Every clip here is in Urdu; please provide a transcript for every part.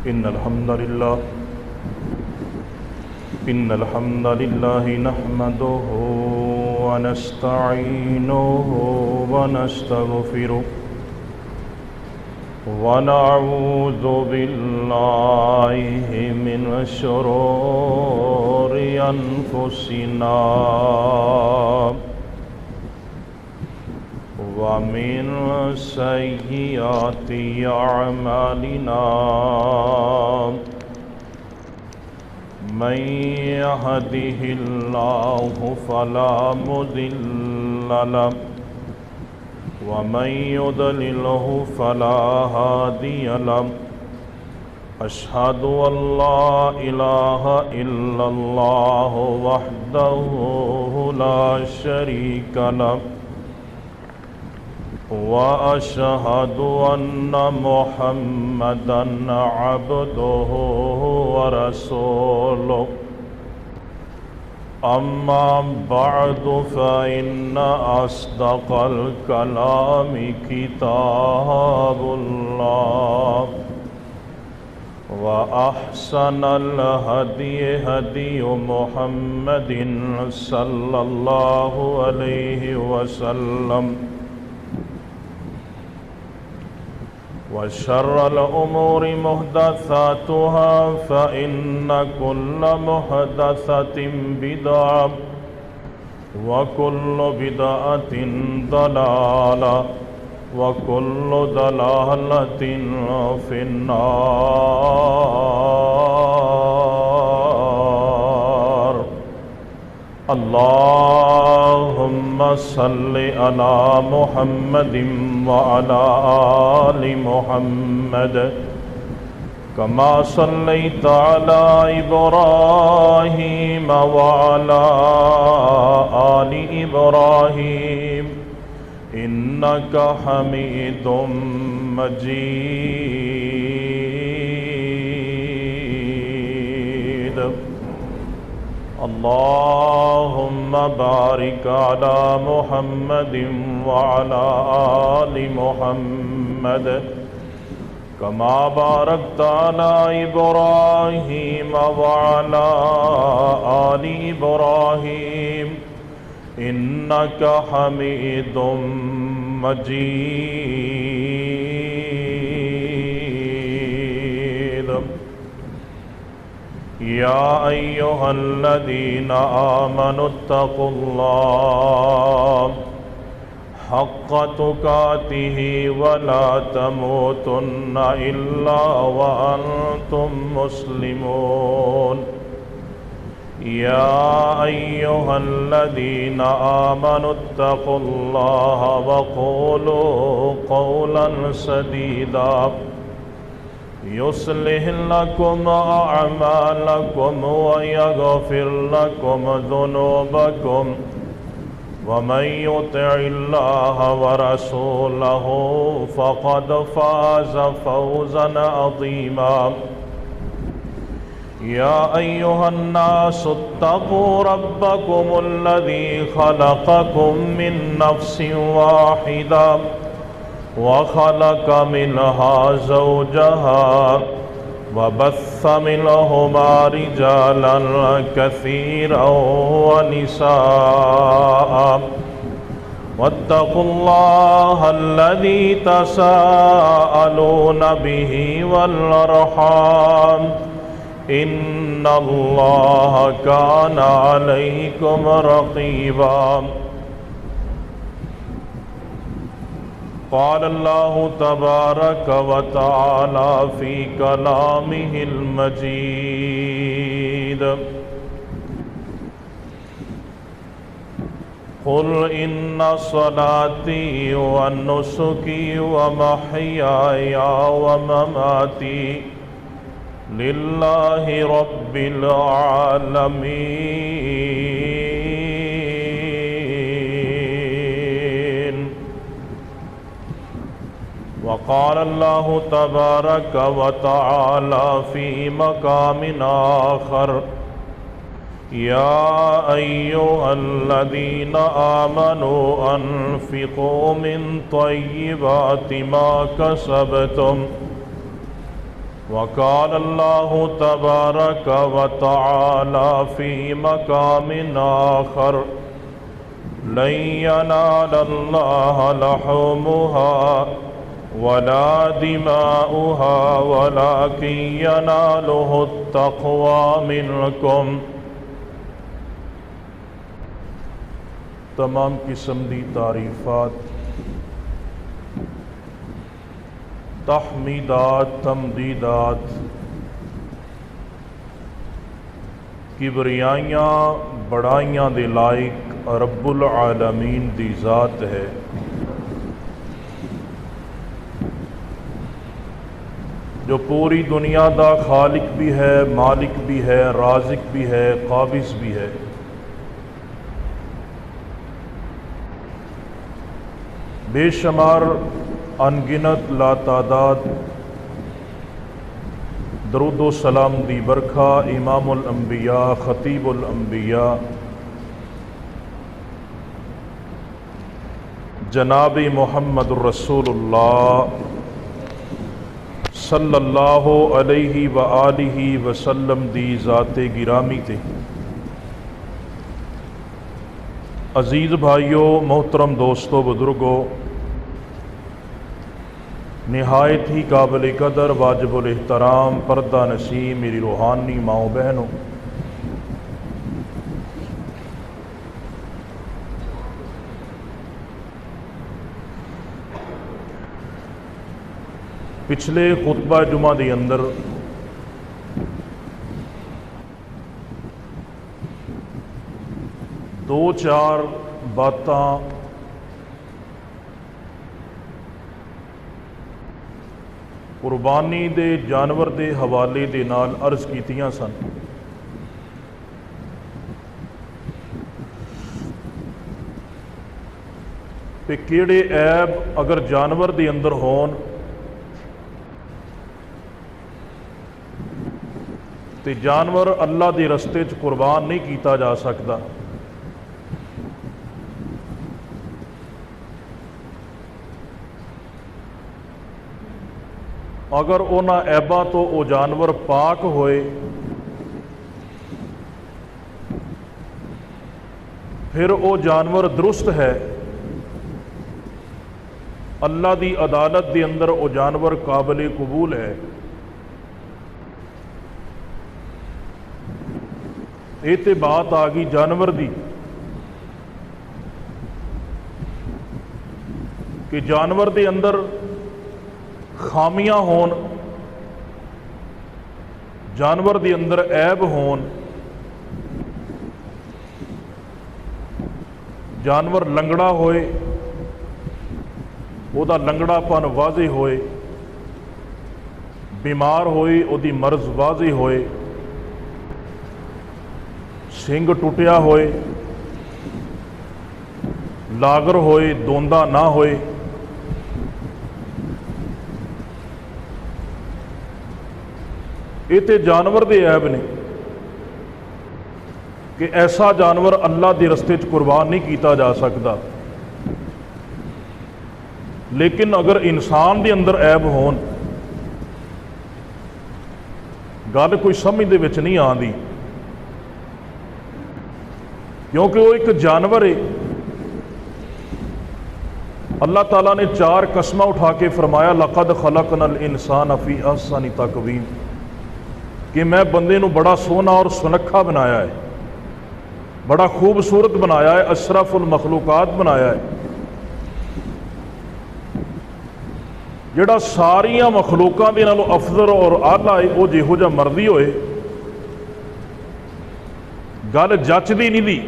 إن الحمد لله نحمده ونستعينه ونستغفره ونعوذ بالله من شرور أنفسنا ومن سيئات أعمالنا من يهده الله فلا مضل له ومن يضلله فلا هادي له أشهد أن لا إله إلا الله وحده لا شريك له وأشهد أن محمدًا عبده ورسوله أما بعد فإن أصدق الكلام كتاب الله وأحسن الهدي هدي محمد صلى الله عليه وسلم وشر الأمور محدثاتها فإن كل محدثة بدعة وكل بدعة ضلالة وكل ضلالة في النار. اللهم صل على محمد وعلى آل محمد كما صليت على إبراهيم وعلى آل إبراهيم إنك حميد مجيد. اللهم بارك على محمد وعلى آل محمد كما باركت على إبراهيم وعلى آل إبراهيم إنك حميد مجيد. يا أيها الذين آمنوا اتقوا الله حق تقاته ولا تموتن إلا وأنتم مسلمون. يا أيها الذين آمنوا اتقوا الله وقولوا قولا سديدا يصلح لكم أعمالكم ويغفر لكم ذنوبكم ومن يطع الله ورسوله فقد فاز فوزا عظيما. يا أيها الناس اتقوا ربكم الذي خلقكم من نفس واحدة وخلق منها زوجها وبث منهما رجالا كثيرا ونساء واتقوا الله الذي تساءلون به والأرحام إن الله كان عليكم رقيبا. قال الله تبارك وتعالى في كلامه المجيد قل إن صلاتي ونسكي ومحياي ومماتي لله رب العالمين. وقال الله تبارك وتعالى في مقام آخر يا أيها الذين آمنوا أنفقوا من طيبات ما كسبتم وقال الله تبارك وتعالى في مقام آخر لن ينال الله لحومها ولا دماؤها ولكن يناله التقوى منكم۔ تمام قسم دی تعریفات، تحمیدات، تمجیدات، کبریائیاں بڑائیاں دے لائق رب العالمین دی ذات ہے، جو پوری دنیا دا خالق بھی ہے، مالک بھی ہے، رازق بھی ہے، قابض بھی ہے۔ بے شمار انگنت لاتعداد درود و سلام دی برکھا امام الانبیاء، خطیب الانبیاء، جناب محمد الرسول اللہ صلی اللہ علیہ وآلہ وسلم دی ذات گرامی تے۔ عزیز بھائیوں، محترم دوستو، بزرگوں، نہایت ہی قابل قدر، واجب الاحترام، پردہ نشین میری روحانی ماؤں بہنوں، پچھلے خطبہ جمعہ دے اندر دو چار باتاں قربانی دے جانور دے حوالے دے نال عرض کیتیاں سن۔ تے کیڑے عیب اگر جانور دے اندر ہون تے جانور اللہ دے رستے چ قربان نہیں کیتا جا سکتا۔ اگر انہاں عیباں تو وہ جانور پاک ہوئے پھر وہ جانور درست ہے، اللہ دی عدالت دے اندر وہ جانور قابل قبول ہے۔ یہ تے بات آ گئی جانور دی کہ جانور دے اندر خامیاں ہون، جانور دے اندر عیب ہون، جانور لنگڑا ہوئے، او دا لنگڑا پن واضح ہوئے، بیمار ہوئے، او دی مرض واضح ہوئے، سنگ ٹوٹیا ہوئے، لاگر ہوئے، دوندا نہ ہوئے، یہ تے جانور دے عیب نے کہ ایسا جانور اللہ دے رستے چ قربان نہیں کیتا جا سکتا۔ لیکن اگر انسان دے اندر عیب ہون، گل کوئی سمجھ دے وچ نہیں آندی، کیونکہ وہ ایک جانور ہے۔ اللہ تعالیٰ نے چار قسمہ اٹھا کے فرمایا لَقَدْ خَلَقْنَا الْإِنسَانَ فِي أَحْسَنِ تَقْوِيمٍ، کہ میں بندے نو بڑا سونا اور سنکھا بنایا ہے، بڑا خوبصورت بنایا ہے، اشرف المخلوقات بنایا ہے، جڑا ساریاں مخلوقاں دے نالوں افضل اور اعلیٰ ہے، وہ جہو جا مرضی ہوئے، گل جچدی نہیں دی۔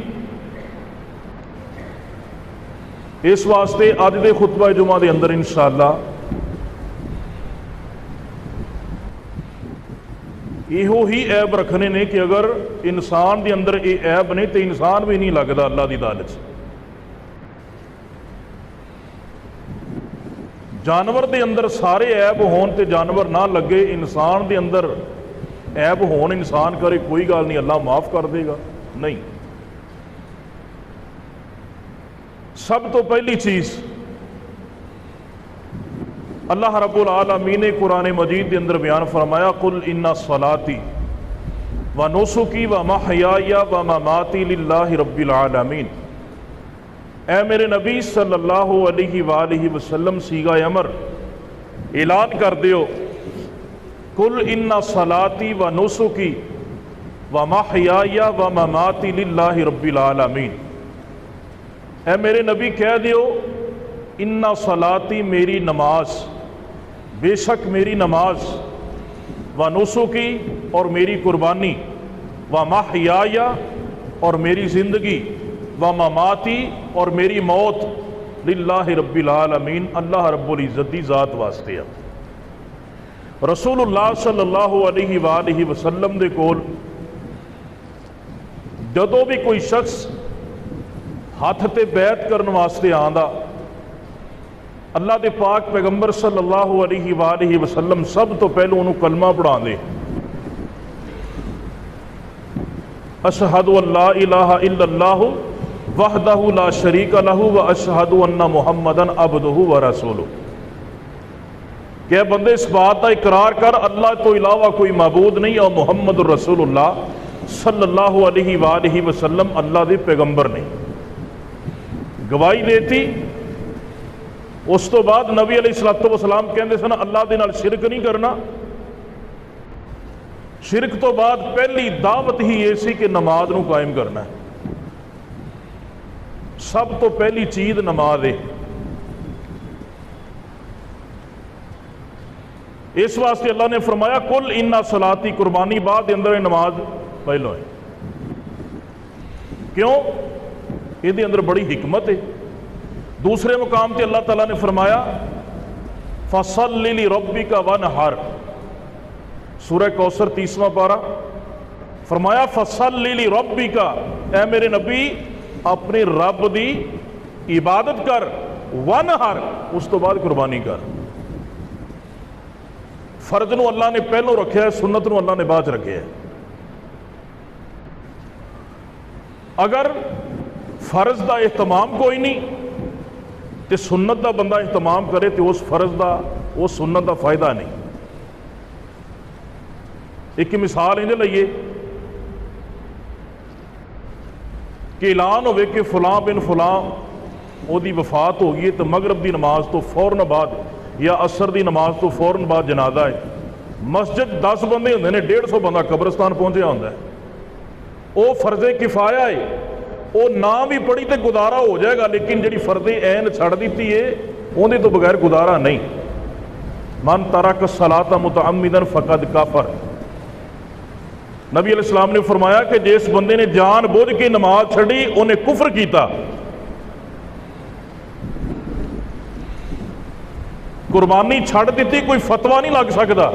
اس واسطے اج دے خطبہ جمعہ دے اندر انشاءاللہ یہو ہی عیب رکھنے نے کہ اگر انسان دے اندر یہ عیب نہیں تو انسان بھی نہیں لگتا اللہ دی عدالت۔ جانور دے اندر سارے عیب ہون تے جانور نہ لگے، انسان دے اندر عیب ہون انسان کرے کوئی گل نہیں، اللہ معاف کر دے گا، نہیں۔ سب تو پہلی چیز اللہ رب العالمین نے قرآن مجید کے اندر بیان فرمایا قل ان صلاتی و نسکی و محیای و مماتی للہ رب العالمین، اے میرے نبی صلی اللہ علیہ وآلہ وسلم صیغہ امر اعلان کر دیو، قل ان صلاتی و نسکی و محیای و مماتی للہ رب العالمین، اے میرے نبی کہہ دیو ان صلاتی میری نماز، بے شک میری نماز، و نسکی اور میری قربانی، و محیای اور میری زندگی، و مماتی اور میری موت، للہ رب العالمین اللہ رب العزت دی ذات واسطے ہے۔ رسول اللہ صلی اللہ علیہ وآلہ وسلم دے کول جدوں بھی کوئی شخص ہاتھ تے بیعت کرن واسطے آندا، اللہ دے پاک پیغمبر صلی اللہ علیہ وآلہ وسلم سب تو پہلو انہوں کلمہ پڑھا دے، اشہد ان لا الہ الا اللہ وحدہ لا شریک لہ و اشہد ان محمدًا عبدہ و رسولہ، کہ بندے اس بات کا اقرار کر اللہ تو علاوہ کوئی معبود نہیں اور محمد رسول اللہ صلی اللہ علیہ وآلہ وسلم اللہ دے پیغمبر نے، گواہی دیتی۔ اس تو بعد نبی علیہ الصلوۃ والسلام کہندے سن اللہ دے نال شرک نہیں کرنا۔ شرک تو بعد پہلی دعوت ہی یہ سی کہ نماز نو قائم کرنا ہے، سب تو پہلی چیز نماز ہے۔ اس واسطے اللہ نے فرمایا کل ان صلاتی، قربانی بعد دے اندر نماز پہلو ہے۔ کیوں؟ یہ دے اندر بڑی حکمت ہے۔ دوسرے مقام تے اللہ تعالیٰ نے فرمایا فَصَلِّ لِرَبِّكَ وَانْحَرْ، سورہ کوثر 30واں پارہ، فرمایا فَصَلِّ لِرَبِّكَ، اے میرے نبی اپنے رب دی عبادت کر، وَانْحَرْ اس تو بعد قربانی کر۔ فرض نو اللہ نے پہلو رکھا ہے، سنت نو اللہ نے بعد رکھا ہے۔ اگر فرض دا اہتمام کوئی نہیں تے سنت دا بندہ اہتمام کرے تے اس فرض دا اس سنت دا فائدہ نہیں۔ ایک مثال انجھے لئیے کہ اعلان ہوئے کہ فلاں بن فلاں او دی وفات ہو گئی تو مغرب دی نماز تو فوراً بعد یا عصر دی نماز تو فوراً بعد جنازہ ہے، مسجد 10 بندے ہوندے نے، 150 بندہ قبرستان پہنچیا ہوندا ہے، او فرض کفایہ ہے، وہ نہ بھی پڑھی تے گزارا ہو جائے گا، لیکن جڑی فرض عین چھڑ دیتی ہے اون تو بغیر گزارا نہیں۔ من ترک الصلاۃ متعمدا فقد کفر، نبی علیہ السلام نے فرمایا کہ جس بندے نے جان بوجھ کے نماز چھڑی انہیں کفر کیتا۔ قربانی چھڑ دیتی کوئی فتویٰ نہیں لگ سکتا،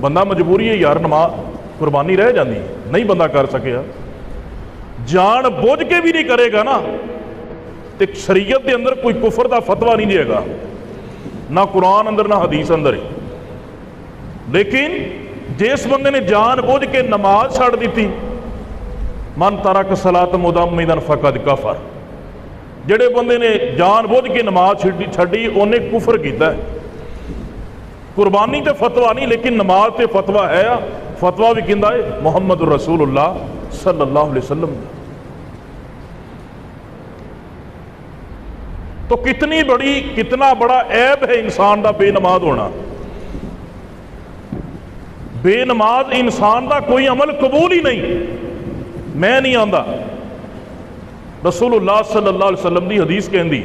بندہ مجبوری ہے یار نماز قربانی رہ جاندی نہیں بندہ کر سکیا، جان بوجھ کے بھی نہیں کرے گا نا تے شریعت دے اندر کوئی کفر دا فتویٰ نہیں دے گا، نہ قرآن اندر نہ حدیث اندر ہے۔ لیکن جس بندے نے جان بوجھ کے نماز چھڑ دیتی، من ترک الصلاۃ متعمدا فقد کفر، جڑے بندے نے جان بوجھ کے نماز چھڑی انہیں کفر کیتا ہے۔ قربانی تے فتویٰ نہیں لیکن نماز تے فتویٰ ہے، فتویٰ بھی کیندا ہے محمد الرسول اللہ صلی اللہ علیہ وسلم۔ تو کتنا بڑا عیب ہے انسان دا بے نماز ہونا۔ بے نماز انسان دا کوئی عمل قبول ہی نہیں، میں نہیں آندا۔ رسول اللہ صلی اللہ علیہ وسلم دی حدیث کہندی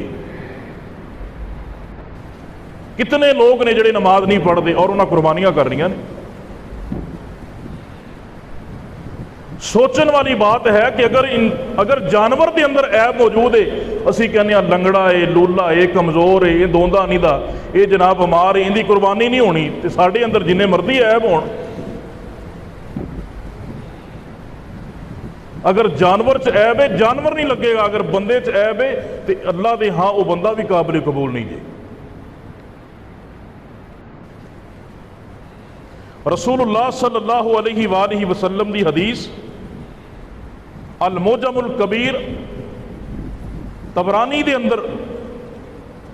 کتنے لوگ نے جڑے نماز نہیں پڑھتے اور انہاں قربانیاں کر رہی ہیں۔ سوچن والی بات ہے کہ اگر جانور دے اندر عیب موجود ہے، اسی کہنے ہیں لنگڑا ہے، لولا ہے، کمزور ہے، یہ دوندا نہیں دا، یہ جناب بیمار ہے، ان دی قربانی نہیں ہونی، تے ساڈے اندر جنہیں مرضی عیب ہون۔ اگر جانور چ عیب ہے جانور نہیں لگے گا، اگر بندے چ عیب ہے تو اللہ دے ہاں وہ بندہ بھی قابل قبول نہیں جے۔ رسول اللہ صلی اللہ علیہ وآلہ وسلم دی حدیث المعجم الکبیر طبرانی دے اندر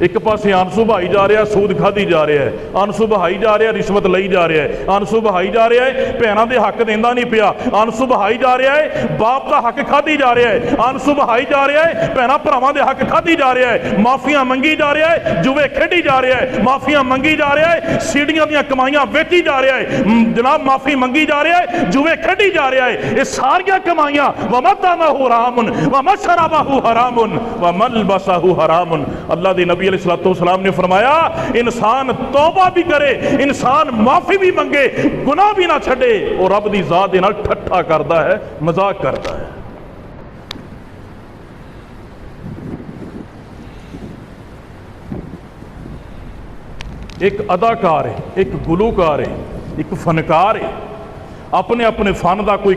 ایک پاسے آنسو بہائی جا رہا ہے، سود کھادی جا رہا ہے، آنسو بہائی جا رہا ہے، رشوت لئی جا رہا ہے، آنسو بہائی جا رہا ہے، بھیناں دے حق دیندا نہیں پیا، آنسو بہائی جا رہا ہے، باپ دا حق کھادی جا رہا ہے، آنسو بہائی جا رہا ہے، بھیناں بھراواں دے حق کھادی جا رہا ہے، معافیاں منگی جا رہا ہے، جوے کھیڈی جا رہا ہے، معافیاں منگی جا رہا ہے، سیڑھیاں دیاں کمائیاں ویچی جا رہا ہے، جناب معافی منگی جا رہا ہے، جوے کھیڈی جا رہا ہے، یہ ساریاں کمائیاں ومطعمہ حرام ومشربہ حرام وملبسہ حرام۔ اللہ دے نبی علیہ السلام نے فرمایا انسان توبہ بھی کرے، انسان معافی بھی منگے، گناہ بھی نہ چھڑے، اور رب دی ذات دے نال ٹھٹھا کرتا ہے، مذاق کرتا ہے۔ ایک اداکار ہے، ایک گلوکار ہے، ایک فنکار ہے، اپنے اپنے فن دا کوئی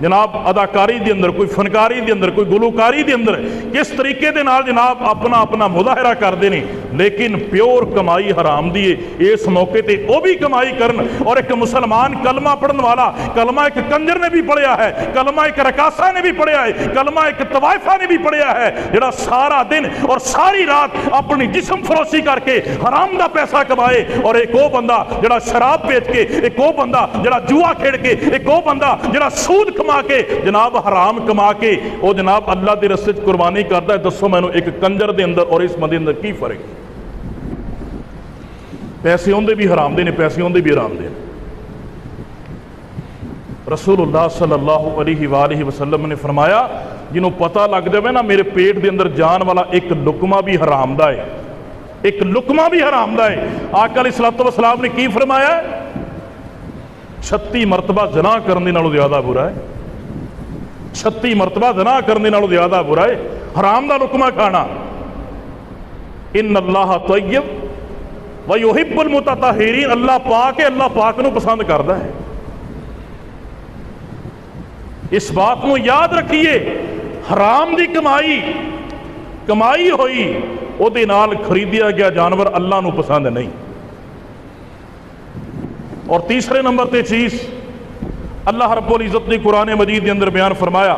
جناب اداکاری دے اندر، کوئی فنکاری دے اندر، کوئی گلوکاری دے اندر کس طریقے دے نال جناب اپنا اپنا مظاہرہ کردے نے، لیکن پیور کمائی حرام دی ہے۔ اس موقع تے وہ بھی کمائی کرن، اور ایک مسلمان کلمہ پڑھن والا، کلمہ ایک کنجر نے بھی پڑھیا ہے، کلمہ ایک رقاصہ نے بھی پڑھیا ہے، کلمہ ایک طوائفہ نے بھی پڑھیا ہے، جڑا سارا دن اور ساری رات اپنی جسم فروشی کر کے حرام دا پیسہ کمائے، اور ایک وہ بندہ جڑا شراب بیچ کے، ایک وہ بندہ جڑا جوا کھیڑ کے، ایک وہ بندہ جڑا سود کما کے، جناب حرام کما کے وہ جناب اللہ دے رستے قربانی کرتا ہے۔ دسو مینوں ایک کنجر دے اندر اور اس بندے اندر کی فرق ہے؟ پیسے ہوندے بھی حرام دے نے، پیسے ہوندے بھی حرام دے۔ رسول اللہ صلی اللہ علیہ وآلہ وسلم نے فرمایا جنہوں پتہ لگ جائے نا میرے پیٹ دے اندر جان والا ایک لقمہ بھی حرام دا ہے، ایک لقمہ بھی حرام دا ہے، آقا علیہ السلام نے کی فرمایا؟ 36 مرتبہ زنا کرنے نالوں زیادہ برا ہے، 36 مرتبہ زنا کرنے نالوں زیادہ برا ہے حرام دا لقمہ کھانا۔ ان اللہ طیب ویحب المتطہرین، اللہ پاک ہے، اللہ پاک نو پسند کردا ہے۔ اس بات نو یاد رکھیے، حرام دی کمائی ہوئی او دے نال خریدیا گیا جانور اللہ نو پسند نہیں۔ اور تیسرے نمبر تے چیز اللہ رب العزت نے قرآن مجید کے اندر بیان فرمایا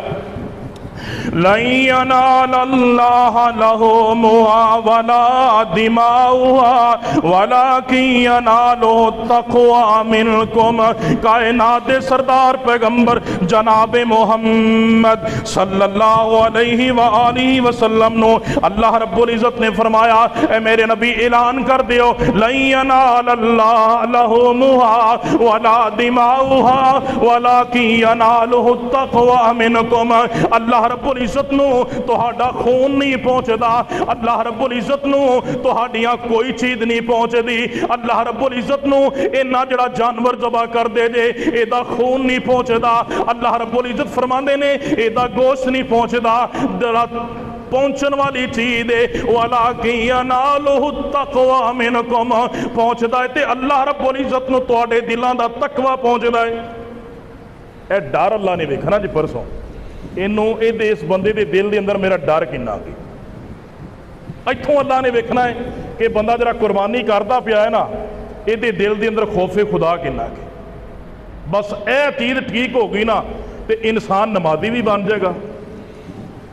لَن يَنَالَ اللَّهَ لُحُومُهَا وَلَا دِمَاؤُهَا وَلَكِن يَنَالُهُ التَّقْوَىٰ مِنكُمْ۔ کائنات سردار پیغمبر جناب محمد صلی اللہ علیہ وآلہ وسلم نو اللہ رب العزت نے فرمایا اے میرے نبی اعلان کر دیو لَن يَنَالَ اللَّهَ لُحُومُهَا وَلَا دِمَاؤُهَا وَلَكِن يَنَالُهُ التَّقْوَىٰ مِنكُمْ۔ اللہ رب العزت نو تہاڈا خون نہیں پہنچدا، اللہ رب العزت نو تہاڈیاں کوئی چیز نہیں پہنچ دی، اللہ رب العزت نو اینا جڑا جانور ذبح کر دے جے اے دا خون نہیں پہنچدا، اللہ رب العزت فرماندے نے اے دا گوشت نہیں پہنچدا، جڑا پہنچن والی چیز ہے وَلَكِن يَنَالُهُ التَّقْوَىٰ مِنكُمْ، پہنچدا ہے تے اللہ رب العزت نو تواڈے دلاں دا تقوی پہنچدا ہے۔ اے ڈر اللہ نے ویکھنا جی پرسوں اس بندے دے دل دے اندر میرا ڈر کنا گئی، اتھوں اللہ نے ویکھنا ہے کہ بندہ جرا قربانی کرتا پیا ہے نا یہ دل دے اندر خوف خدا کنا گئی۔ بس اے چیز ٹھیک ہو گئی نا تے انسان نمازی بھی بن جائے گا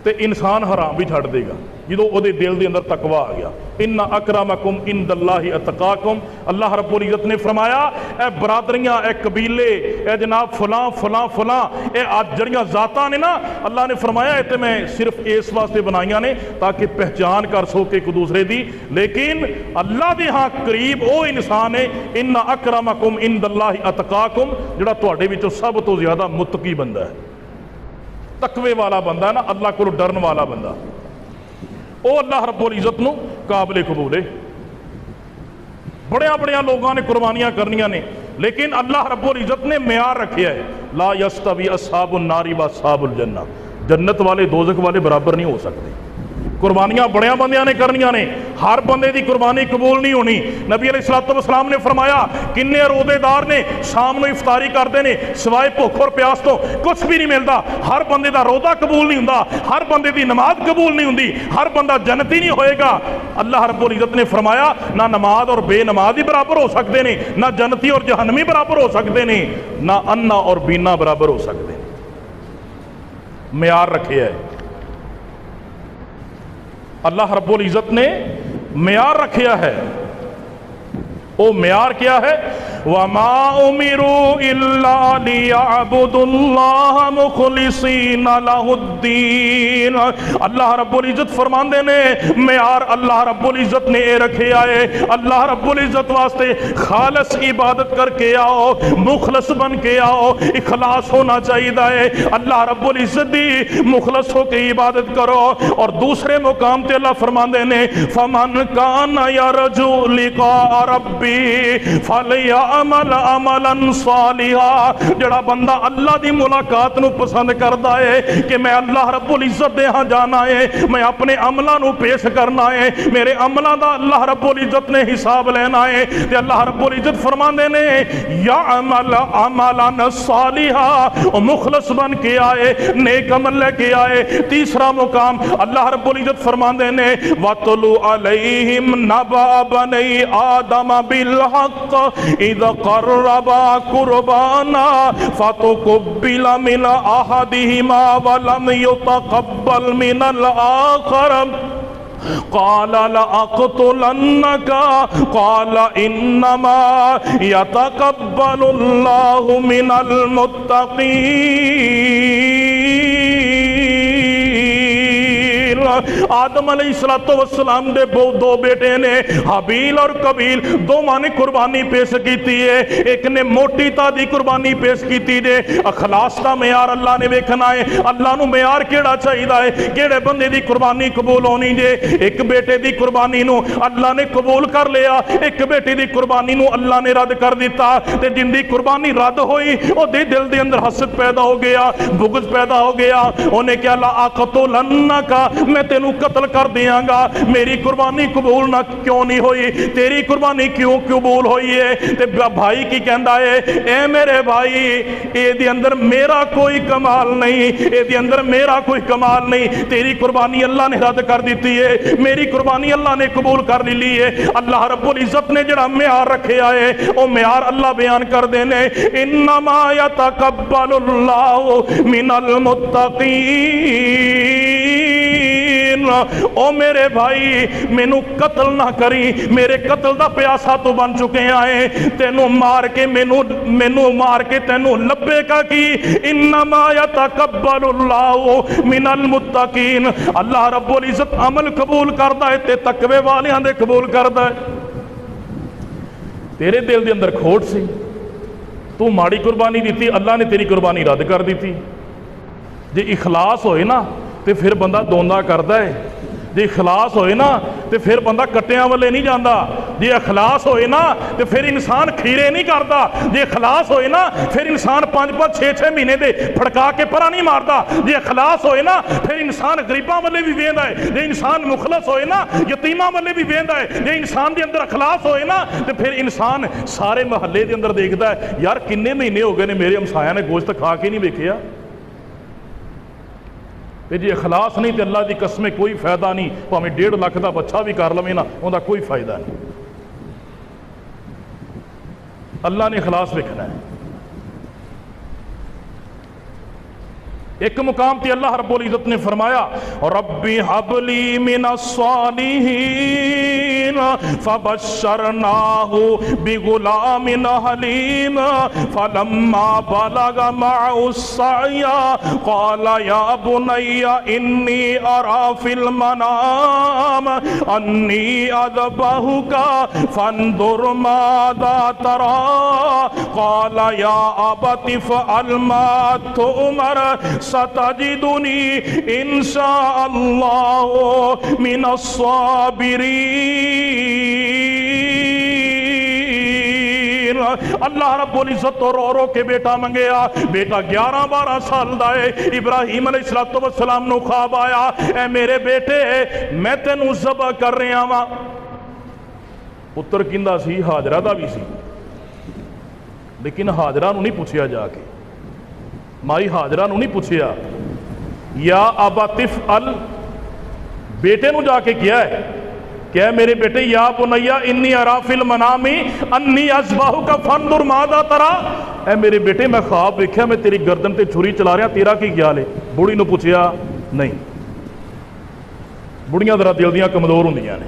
تے انسان حرام بھی چھڑ دے گا جدو وہ دل دے اندر تقوی آ گیا۔ ان اکرمکم عند اللہ اتقاکم، اللہ رب العزت نے فرمایا اے برادریاں، اے قبیلے، اے جناب فلاں فلاں فلاں، اے جڑیاں ذاتاں نے نا اللہ نے فرمایا اے تے میں صرف اس واسطے بنائیاں نے تاکہ پہچان کر سکے ایک دوسرے دی، لیکن اللہ دے ہاں قریب او انسان ہے ان اکرمکم عند اللہ اتقاکم، جڑا تواڈے وچوں سب تو زیادہ متقی بندہ ہے، تقوی والا بندہ ہے نا، اللہ کو ڈرن والا بندہ، او اللہ رب العزت نو قابل قبول ہے۔ بڑیاں بڑیاں لوگوں نے قربانیاں کرنیاں نے، لیکن اللہ رب العزت نے معیار رکھیا ہے لا یستوی اصحاب النار و اصحاب الجنہ، جنت والے دوزخ والے برابر نہیں ہو سکتے۔ قربانیاں بڑیاں بندیاں نے کرنیاں نے، ہر بندے دی قربانی قبول نہیں ہونی۔ نبی علیہ السلام نے فرمایا کنے روزے دار نے شام نو افطاری کرتے نے سوائے بھوک اور پیاس تو کچھ بھی نہیں ملتا، ہر بندے دا روزہ قبول نہیں ہوندا، ہر بندے دی نماز قبول نہیں ہوندی، ہر بندہ جنتی نہیں ہوئے گا۔ اللہ رب العزت نے فرمایا نہ نماز اور بے نماز ہی برابر ہو سکتے ہیں، نہ جنتی اور جہنمی برابر ہو سکتے ہیں، نہ انا اور بینا برابر ہو سکتے ہیں۔ معیار رکھے ہے اللہ رب العزت نے، معیار رکھیا ہے، وہ معیار کیا ہے؟ وَمَا أُمِرُوا إِلَّا لِيَعْبُدُوا اللَّهَ مُخْلِصِينَ لَهُ الدِّينَ۔ اللہ رب العزت فرماندے نے معیار اللہ رب العزت نے اے رکھے آئے، اللہ رب العزت واسطے خالص عبادت کر کے آؤ، مخلص بن کے آؤ، اخلاص ہونا چاہیے، اللہ رب العزت دی مخلص ہو کے عبادت کرو۔ اور دوسرے مقام تے اللہ فرماندے نے فَمَنْ كَانَ يَرْجُو لِقَاءَ رَبِّهِ فَلْيَعْمَلْ عَمَلًا صَالِحًا۔ جڑا بندہ اللہ دی ملاقات نو پسند کردا ہے کہ میں اللہ رب العزت دے ہاں جانا ہے، میں اپنے عملاں نو پیش کرنا ہے، میرے عملاں دا اللہ رب العزت نے حساب لینا ہے، تے اللہ رب العزت فرماندے نے یعمل عملا صالحا، مخلص بن کے آئے، نیک عمل لے کے آئے۔ تیسرا مقام اللہ رب العزت فرماندے نے وَاتْلُ عَلَيْهِمْ نَبَأَ بَنِي آدَمَ بِالْحَقِّ اِذْ قَرَّبَا قُرْبَانًا فَتُقُبِّلَ مِنْ أَحَدِهِمَا وَلَمْ يُتَقَبَّلْ مِنَ الْآخَرِ قَالَ لَأَقْتُلَنَّكَ قَالَ إِنَّمَا يَتَقَبَّلُ اللَّهُ مِنَ الْمُتَّقِينَ۔ آدم علیہ السلام دے دو بیٹے نے حابیل اور قبیل، دونوں نے قربانی پیش کیتی ہے، ایک نے موٹی تادی قربانی پیش کیتی دے۔ اخلاص دا معیار اللہ نے ویکھنا ہے، اللہ نو معیار کیڑا چاہیے ہے، کیڑے بندے دی قربانی قبول ہونی جے۔ ایک بیٹے دی قربانی نو اللہ نے قبول کر لیا، ایک بیٹے دی قربانی نو اللہ نے رد کر دیتا، تے جن دی قربانی رد ہوئی او دے دل دے اندر حسد پیدا ہو گیا، بغض پیدا ہو گیا، انہیں کیا لَأَقْتُلَنَّكَ، میں تینوں قتل کر دیاں گا، میری قربانی قبول نہ کیوں نہیں ہوئی، تیری قربانی کیوں قبول ہوئی ہے؟ تے بھائی کی کہندا ہے اے میرے بھائی، اے دی اندر میرا کوئی کمال نہیں، اے دی اندر میرا کوئی کمال نہیں، تیری قربانی اللہ نے رد کر دیتی ہے، میری قربانی اللہ نے قبول کر لی ہے۔ اللہ رب العزت نے جڑا معیار رکھے آئے او معیار اللہ بیان کر دینے انما یتقبل اللہ من المتقین۔ او میرے بھائی مینوں قتل نہ کری، میرے قتل دا پیاسا تو بن چکے آئے، تینوں مار کے مینوں مار کے تینوں لبے کا کی انما یتقبل اللہ من المتقین۔ اللہ رب العزت عمل قبول کردا ہے تے تقوی والیاں دے قبول کردا ہے۔ تیرے دل دے اندر کھوٹ سی، تو ماڑی قربانی دیتی، اللہ نے تیری قربانی رد کر دیتی۔ جے اخلاص ہوئے نا تے پھر بندہ دوندا کردا ہے، جے اخلاص ہوئے نا تے پھر بندہ کٹیاں والے نہیں جاندا، جے اخلاص ہوئے نا تے پھر انسان کھیرے نہیں کردا، جے اخلاص ہوئے نا پھر انسان 5-5 6-6 مہینے دے پھڑکا کے پرا نہیں ماردا، جے اخلاص ہوئے نا پھر انسان غریباں والے بھی ویندا ہے، جے انسان مخلص ہوئے نا یتیماں والے بھی ویندا ہے، جے انسان دے اندر اخلاص ہوئے نا تے پھر انسان سارے محلے دے اندر دیکھدا ہے یار کنے مہینے ہو گئے نے میرے ہمسایاں نے گوشت کھا کے نہیں ویکھیا۔ جی اخلاص نہیں تے اللہ دی قسم کوئی فائدہ نہیں، پاویں 1.5 لاکھ دا بچہ بھی کر لوے نا اوندا کوئی فائدہ نہیں۔ اللہ نے اخلاص ویکھنا ہے۔ ایک مقام تے اللہ رب العزت نے فرمایا ربی حب لی من الصالحین فبشرناہ بغلام حلیم فلما بلغ معه السعی قال یا بنی انی ارى فی المنام انی اذبحک فانظر ماذا ترى قال یا ابت افعل ما تؤمر ستجدنی انشاء اللہ من الصابرین۔ اللہ رب العزت تو رو رو کے بیٹا منگیا، بیٹا 11-12 سال دا ہے۔ ابراہیم علیہ السلام نو خواب آیا اے میرے بیٹے میں تینوں ذبح کر رہا ہاں۔ پتر کیندا سی ہاجرہ دا بھی سی، لیکن ہاجرہ نو نہیں پوچھیا جا کے، مائی ہاجرہ نو نہیں پوچھیا یا ابا تفعل، بیٹے نو جا کے کیا ہے کہ میرے بیٹے یا بنیا انی ارا فی المنام انی اذبحک فانظر ماذا ترى، اے میرے بیٹے میں خواب دیکھا میں تیری گردن تے چھری چلا رہا، تیرا کی خیال ہے؟ بوڑھی نو پوچھیا نہیں، بڑیاں ذرا دل دیاں کمزور ہوندیاں نے،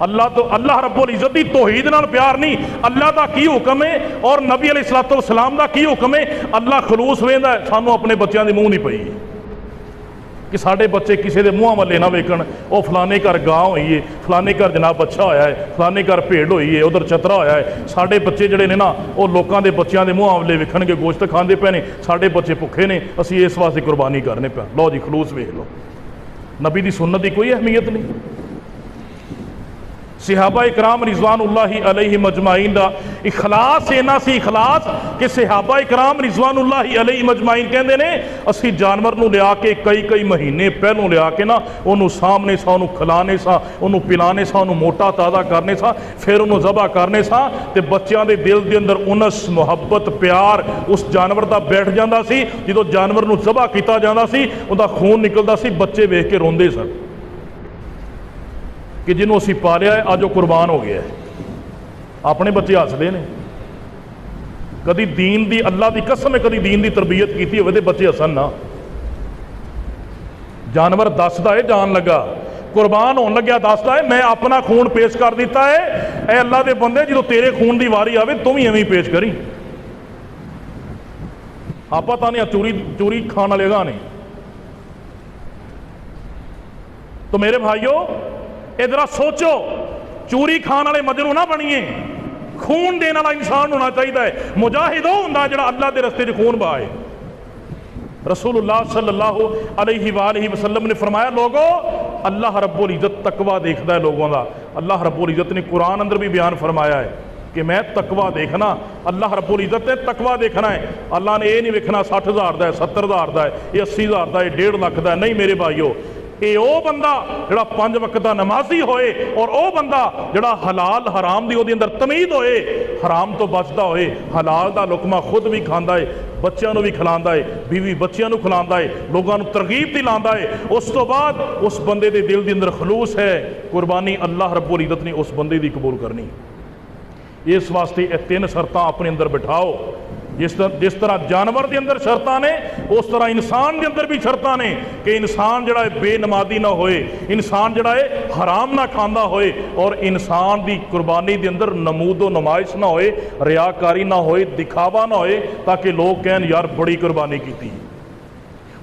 اللہ رب العزت دی توحید نال پیار نہیں، اللہ دا کی حکم ہے اور نبی علیہ الصلوۃ والسلام دا کی حکم ہے، اللہ خلوص ویندا ہے۔ سانوں اپنے بچیاں دے منہ نہیں پئی کہ ساڈے بچے کسی دے منہ والے نہ ویکھن، او فلانے گھر گاں ہوئی ہے، فلانے گھر جناب بچہ ہویا ہے، فلانے گھر بھیڑ ہوئی ہے، ادھر چترا ہویا ہے۔ ساڈے بچے جڑے نے نا وہ لوکاں دے بچیاں دے منہ والے ویکھن گے گوشت کھاندے پے نے، ساڈے بچے بھکھے نے، اسی اس واسطے قربانی کرنے پے۔ لو جی خلوص ویکھ لو، نبی دی سنت دی کوئی اہمیت نہیں۔ صحابہ اکرام رضوان اللہ علیہ مجمعین دا اخلاص اینا سی اخلاص کہ صحابہ اکرام رضوان اللہ علیہ مجمعین کہندے نے اسی جانور نو لیا کے کئی مہینے پہلوں لیا کے نا انہوں سامنے سا، انہوں کھلانے سا، انہوں پلانے سا، انہوں موٹا تازہ کرنے سا، پھر انہوں ذبح کرنے سا، تے بچیاں دے دل دے اندر انس محبت پیار اس جانور دا بیٹھ جاندہ سی۔ جدو جانور نو ذبح کیتا جاندہ سی ان دا خون نکلدا سی، بچے ویکھ کے روندے سن کہ جنہوں اسی پالیا ہے آج وہ قربان ہو گیا ہے۔ اپنے بچے ہسدے نے، کدی دین دی اللہ دی قسم ہے کدی دین دی تربیت کیتی ہوئے تے بچے ہسن نہ۔ جانور دسدا ہے جان لگا قربان ہون لگیا دسدا ہے میں اپنا خون پیش کر دیتا ہے، اے اللہ دے بندے جدو تیرے خون دی واری آوے تم ہی ایویں پیش کری۔ آپ پتہ نہیں چوری کھان والے گا نہیں۔ تو میرے بھائیو ادھر سوچو، چوری کھان والے مجنو نہ بنیے، خون دینے والا انسان ہونا چاہیے، مجاہد وہ ہوندا جڑا اللہ دے رستے چ خون بہائے۔ رسول اللہ صلی اللہ علیہ وآلہ وسلم نے فرمایا لوگو اللہ رب العزت تقوی دیکھدا ہے لوگوں دا۔ اللہ رب العزت نے قرآن اندر بھی بیان فرمایا ہے کہ میں تقوی دیکھنا، اللہ رب العزت نے تقوی دیکھنا ہے۔ اللہ نے یہ نہیں ویکھنا 60,000 دا ہے، 70,000 دا ہے، یہ 80,000 دا ہے، 1.5 لاکھ دا ہے، نہیں میرے بھائیو، اے او بندہ جڑا 5 وقت دا نمازی ہوئے اور او بندہ جڑا حلال حرام دی اندر تمید ہوئے، حرام تو بچدا ہوئے، حلال دا لقمہ خود بھی کھاندا ہے، بچیاں نو بھی کھلاندا ہے، بیوی بچیاں نو کھلاندا ہے، لوگاں نو ترغیب دلاندا ہے۔ اس تو بعد اس بندے دے دل دے اندر خلوص ہے، قربانی اللہ رب العزت نے اس بندے دی قبول کرنی۔ اس واسطے یہ 3 شرطاں اپنے اندر بٹھاؤ۔ جس طرح جانور دے اندر شرطاں نے اس طرح انسان دے اندر بھی شرطاں نے کہ انسان جڑا ہے بے نمازی نہ ہوئے، انسان جڑا ہے حرام نہ کھاندا ہوئے، اور انسان دی قربانی دے اندر نمود و نمائش نہ ہوئے، ریاکاری نہ ہوئے، دکھاوا نہ ہوئے، تاکہ لوگ کہیں یار بڑی قربانی کیتی،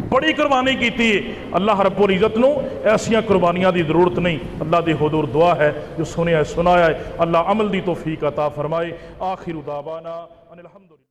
بڑی قربانی کیتی ہے۔ اللہ رب العزت نو ایسیاں قربانیاں دی ضرورت نہیں۔ اللہ دے حضور دعا ہے جو سنیا ہے سنایا ہے، اللہ عمل دی توفیق عطا فرمائے۔ آخر دعوانا ان الحمدللہ۔